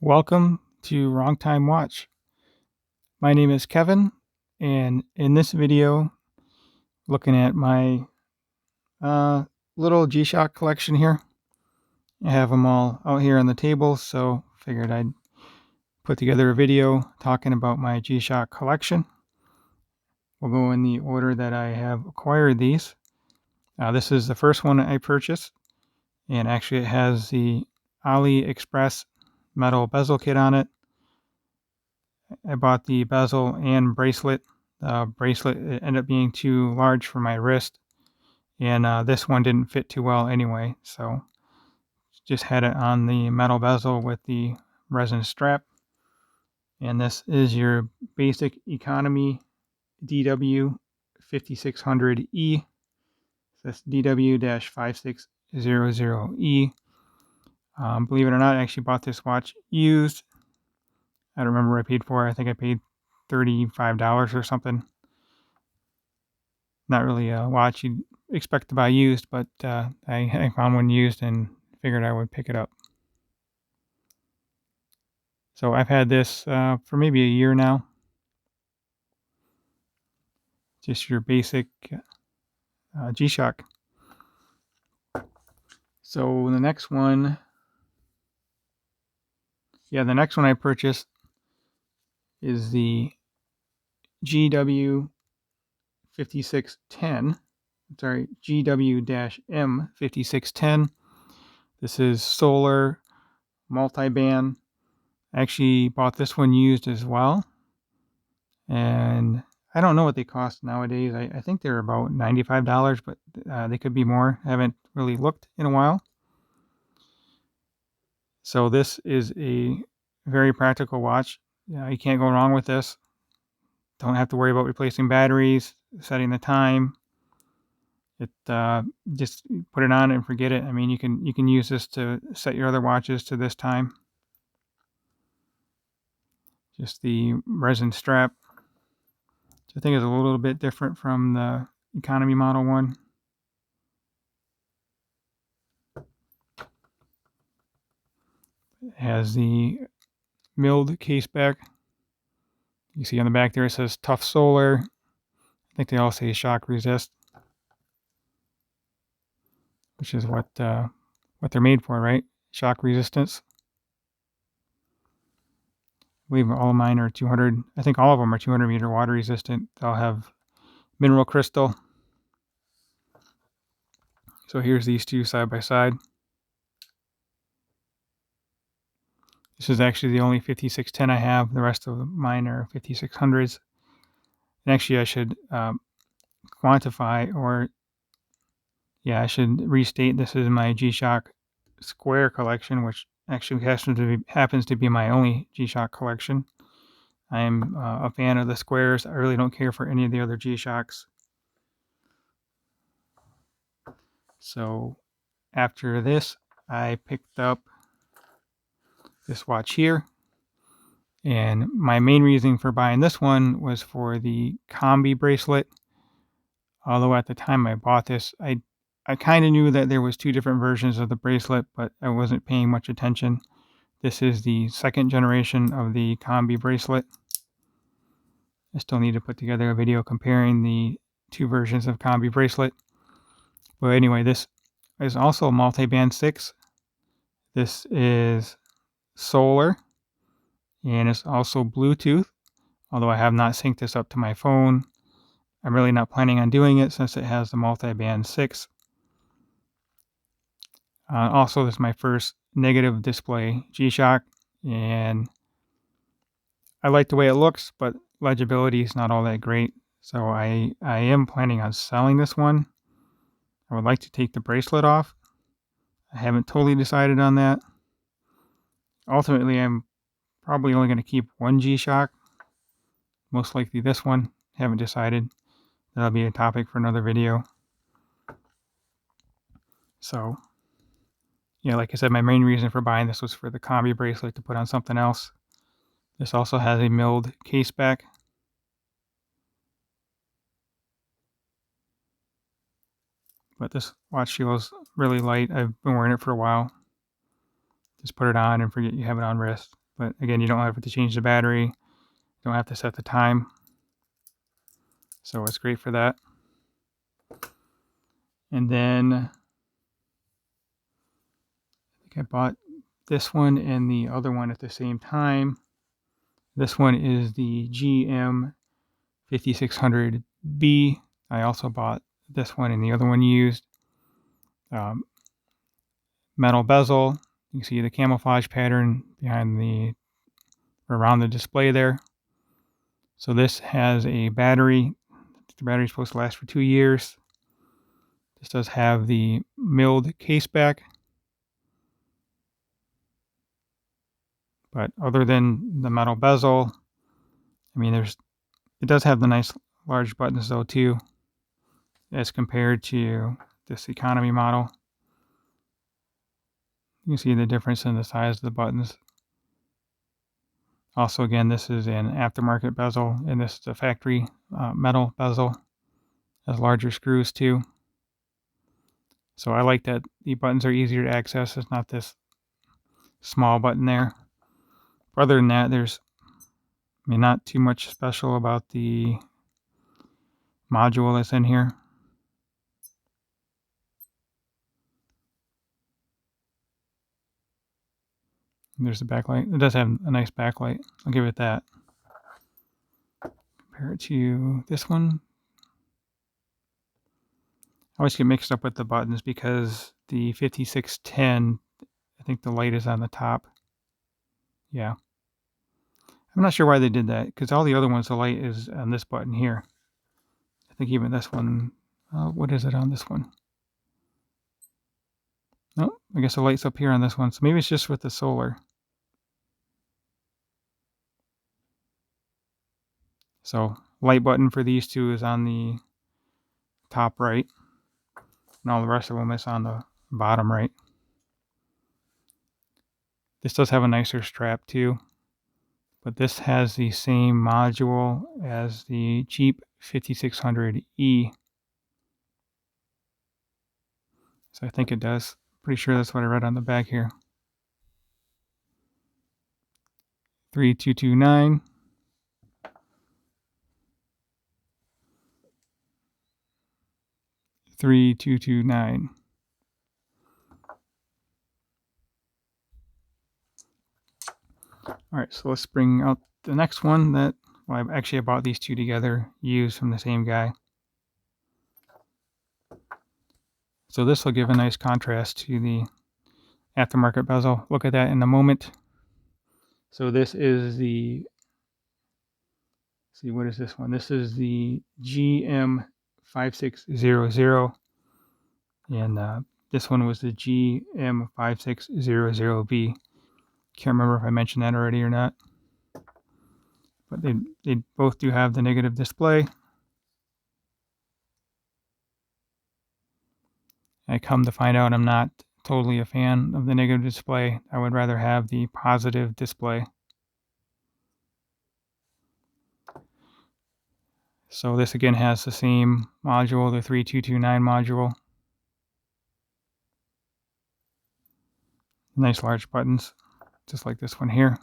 Welcome to Wrong Time Watch. My name is Kevin, and in this video, looking at my little G-Shock collection here. I have them all out here on the table, so figured I'd put together a video talking about my G-Shock collection. We'll go in the order that I have acquired these. This is the first one I purchased, and actually it has the AliExpress metal bezel kit on it. I bought the bezel and bracelet. Bracelet ended up being too large for my wrist, and this one didn't fit too well anyway, so just had it on the metal bezel with the resin strap. And this is your basic economy DW 5600E. That's DW-5600E. Believe it or not, I actually bought this watch used. I don't remember what I paid for it. I think I paid $35 or something. Not really a watch you'd expect to buy used, but I found one used and figured I would pick it up. So I've had this for maybe a year now. Just your basic G-Shock. So the next one I purchased is the GW-5610. Sorry, GW-M5610. This is solar multiband. I actually bought this one used as well, and I don't know what they cost nowadays. I think they're about $95, but they could be more. I haven't really looked in a while. So this is a very practical watch. You can't go wrong with this. Don't have to worry about replacing batteries, setting the time. It just put it on and forget it. I mean, you can use this to set your other watches to this time. Just the resin strap, which I think is a little bit different from the economy model one. It has the milled case back. You see on the back there it says tough solar. I think they all say shock resist, which is what they're made for, right? Shock resistance. I believe all of mine are 200. I think all of them are 200 meter water resistant. They'll have mineral crystal. So here's these two side by side. This is actually the only 5610 I have. The rest of mine are 5600s. And actually, I should quantify, or I should restate this is my G-Shock square collection, which actually happens to be my only G-Shock collection. I am a fan of the squares. I really don't care for any of the other G-Shocks. So after this, I picked up this watch here. And my main reason for buying this one was for the combi bracelet. Although at the time I bought this, I kind of knew that there was two different versions of the bracelet, but I wasn't paying much attention. This is the second generation of the combi bracelet. I still need to put together a video comparing the two versions of combi bracelet. But anyway, this is also multiband 6. This is solar, and it's also Bluetooth, although I have not synced this up to my phone. I'm really not planning on doing it since it has the multiband 6. Also, this is my first negative display G-Shock, and I like the way it looks, but legibility is not all that great. So I am planning on selling this one. I would like to take the bracelet off. I haven't totally decided on that. Ultimately, I'm probably only going to keep one G-Shock. Most likely this one. Haven't decided. That'll be a topic for another video. So, like I said, my main reason for buying this was for the combi bracelet to put on something else. This also has a milled case back. But this watch feels really light. I've been wearing it for a while. Just put it on and forget you have it on wrist. But again, you don't have to change the battery. You don't have to set the time. So it's great for that. And then I think I bought this one and the other one at the same time. This one is the GM 5600B. I also bought this one and the other one used. Metal bezel. You can see the camouflage pattern around the display there. So this has a battery. The battery is supposed to last for 2 years. This does have the milled case back. But other than the metal bezel, I mean, it does have the nice large buttons though too, as compared to this economy model. You can see the difference in the size of the buttons. Also, again, this is an aftermarket bezel, and this is a factory metal bezel. Has larger screws too. So I like that the buttons are easier to access. It's not this small button there. Other than that, there's not too much special about the module that's in here. There's the backlight. It does have a nice backlight. I'll give it that. Compare it to this one. I always get mixed up with the buttons because the 5610, I think the light is on the top. Yeah. I'm not sure why they did that, because all the other ones, the light is on this button here. I think even this one, what is it on this one? No, I guess the light's up here on this one. So maybe it's just with the solar. So light button for these two is on the top right, and all the rest of them is on the bottom right. This does have a nicer strap too, but this has the same module as the cheap 5600E. So I think it does. Pretty sure that's what I read on the back here. 3229. 3229. All right, so let's bring out the next one that, well, I bought these two together, used from the same guy. So this will give a nice contrast to the aftermarket bezel. Look at that in a moment. So this is the, see, what is this one? This is the GM5600, and this one was the GM5600B. Can't remember if I mentioned that already or not. But they both do have the negative display. I come to find out I'm not totally a fan of the negative display. I would rather have the positive display. So this again has the same module, the 3229 module. Nice large buttons, just like this one here.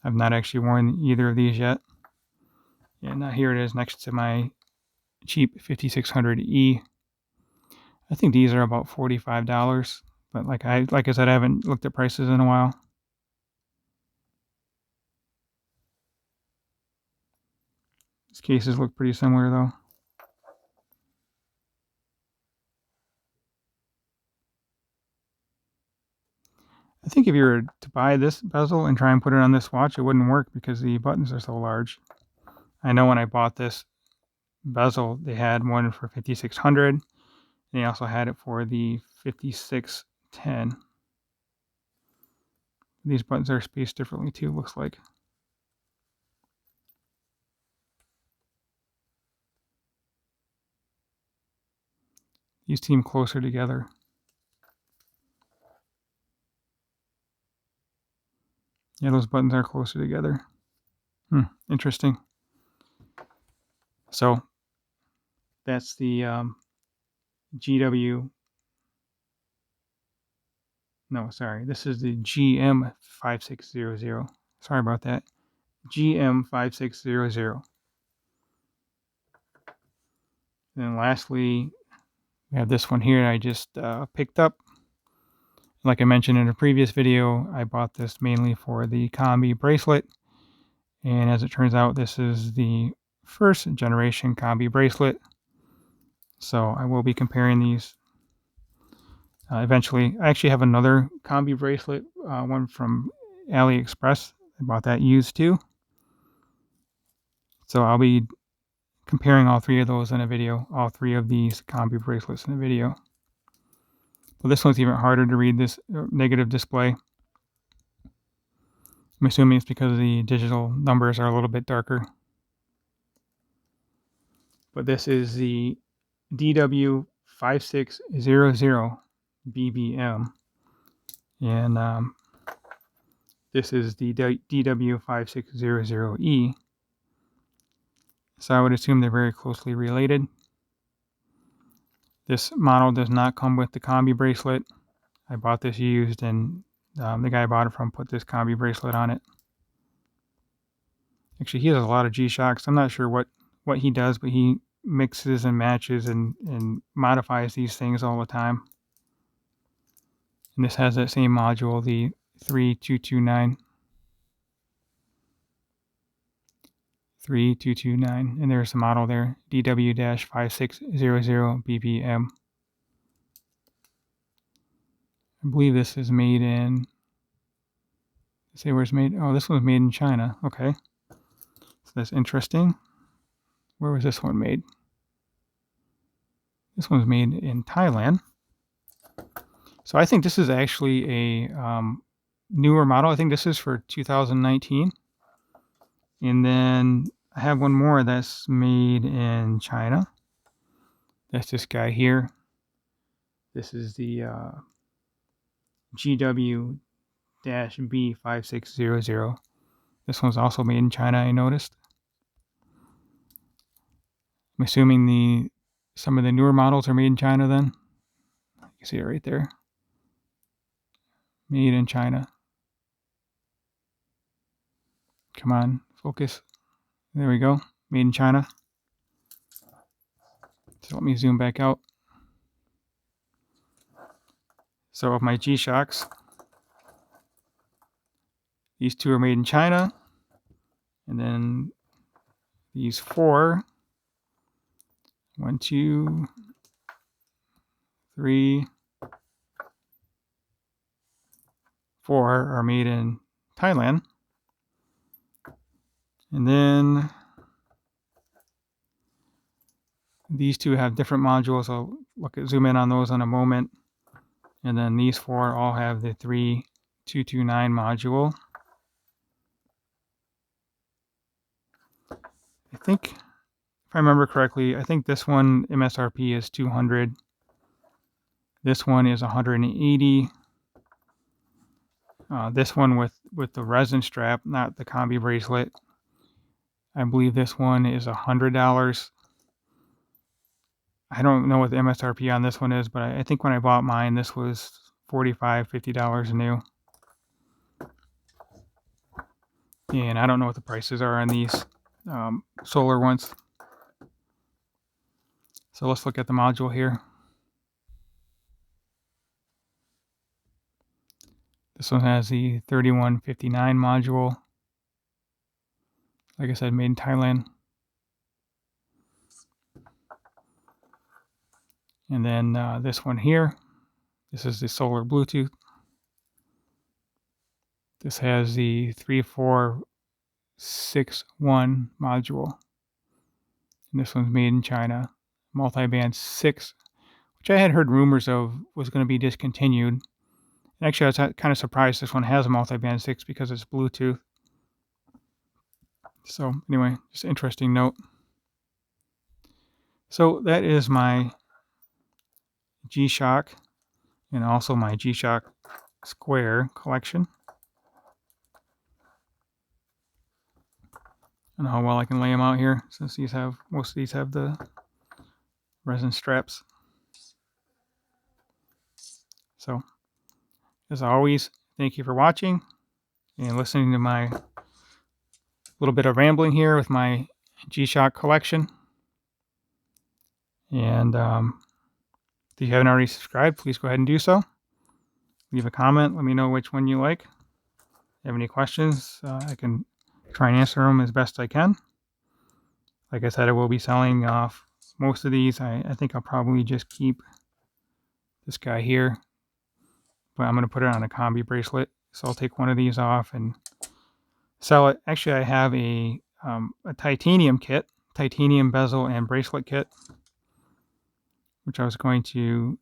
I've not actually worn either of these yet. And here it is next to my cheap 5600E. I think these are about $45, but like I said, I haven't looked at prices in a while. These cases look pretty similar though. I think if you were to buy this bezel and try and put it on this watch, it wouldn't work because the buttons are so large. I know when I bought this bezel, they had one for 5600, and they also had it for the 5610. These buttons are spaced differently too, looks like. These seem closer together. Yeah, those buttons are closer together. Interesting. So that's the GW No, sorry. This is the GM5600. Sorry about that. GM5600. And lastly, we have this one here I just picked up. Like I mentioned in a previous video, I bought this mainly for the combi bracelet. And as it turns out, this is the first generation combi bracelet. So I will be comparing these eventually. I actually have another combi bracelet, one from AliExpress. I bought that used too. So I'll be comparing all three of those in a video, all three of these combi bracelets in a video. But this one's even harder to read, this negative display. I'm assuming it's because the digital numbers are a little bit darker. But this is the DW5600 BBM. And this is the DW5600E. So I would assume they're very closely related. This model does not come with the combi bracelet. I bought this used, and the guy I bought it from put this combi bracelet on it. Actually, he has a lot of G-Shocks. I'm not sure what he does, but he mixes and matches and modifies these things all the time. And this has that same module, the 3229. 3229, and there's the model there, DW-5600 BBM. I believe this is made in, say where it's made. Oh, this one's made in China. Okay, so that's interesting. Where was this one made? This one's made in Thailand. So I think this is actually a newer model. I think this is for 2019. And then I have one more that's made in China. That's this guy here. This is the GW-B5600. This one's also made in China, I noticed. I'm assuming some of the newer models are made in China then. You can see it right there. Made in China. Come on, focus. There we go. Made in China. So let me zoom back out. So of my G-Shocks, these two are made in China. And then these four, 1, 2, 3, 4 are made in Thailand. And then these two have different modules. I'll zoom in on those in a moment. And then these four all have the 3229 module. I think, if I remember correctly, I think this one MSRP is $200. This one is $180. This one with the resin strap, not the combi bracelet, I believe this one is $100. I don't know what the MSRP on this one is, but I think when I bought mine, this was $45, $50 new. And I don't know what the prices are on these solar ones. So let's look at the module here. This one has the 3159 module. Like I said, made in Thailand. And then this one here, this is the solar Bluetooth. This has the 3461 module. And this one's made in China. Multiband 6, which I had heard rumors of was going to be discontinued. Actually, I was kind of surprised this one has a multiband 6 because it's Bluetooth. So anyway, just an interesting note. So that is my G-Shock and also my G-Shock Square collection. I don't know how well I can lay them out here since most of these have the resin straps. So As always, thank you for watching and listening to my little bit of rambling here with my G-Shock collection. And if you haven't already subscribed, please go ahead and do so. Leave a comment. Let me know which one you like. If you have any questions, I can try and answer them as best I can. Like I said, I will be selling off most of these. I think I'll probably just keep this guy here, but I'm going to put it on a combi bracelet. So I'll take one of these off and sell it. Actually, I have a titanium kit, titanium bezel and bracelet kit, which I was going to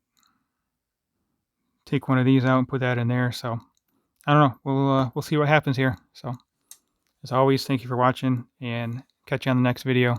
take one of these out and put that in there. So I don't know. We'll see what happens here. So as always, thank you for watching and catch you on the next video.